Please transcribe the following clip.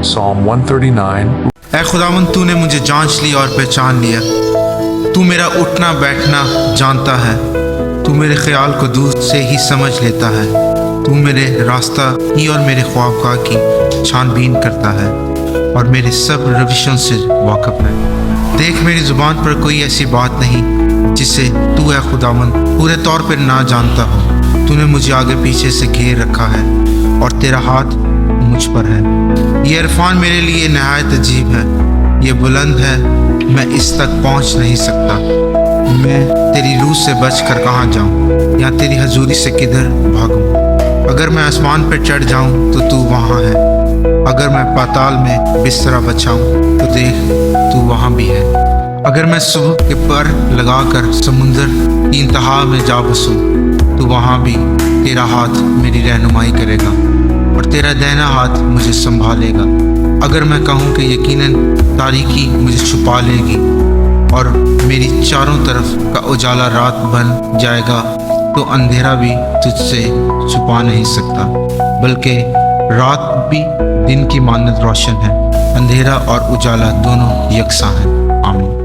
Psalm 139. اے خداوند تو نے مجھے جانچ لی اور پہچان لیا. تو میرا اٹھنا بیٹھنا جانتا ہے. تو میرے خیال کو دور سے ہی سمجھ لیتا ہے. تو میرے راستہ ہی اور میرے خواہشات کی چھان بین کرتا ہے اور میرے سب روشوں سے واقف ہے. دیکھ میری زبان پر کوئی ایسی بات نہیں جسے تو اے خداوند پورے طور پر نہ جانتا ہو. تو نے مجھے آگے پیچھے سے گھیر رکھا ہے اور تیرا ہاتھ مجھ پر ہے. یہ عرفان میرے لیے نہایت عجیب ہے. یہ بلند ہے، میں اس تک پہنچ نہیں سکتا. میں تیری روح سے بچ کر کہاں جاؤں یا تیری حضوری سے کدھر بھاگوں؟ اگر میں آسمان پر چڑھ جاؤں تو وہاں ہے. اگر میں پاتال میں بستر بچھاؤں تو دیکھ تو وہاں بھی ہے. اگر میں صبح کے پر لگا کر سمندر کی انتہا میں جا بسوں تو وہاں بھی تیرا ہاتھ میری رہنمائی کرے گا اور تیرا دہنا ہاتھ مجھے سنبھالے گا. اگر میں کہوں کہ یقیناً تاریکی مجھے چھپا لے گی اور میری چاروں طرف کا اجالا رات بن جائے گا تو اندھیرا بھی تجھ سے چھپا نہیں سکتا، بلکہ رات بھی دن کی مانند روشن ہے. اندھیرا اور اجالا دونوں یکساں ہیں. آمین.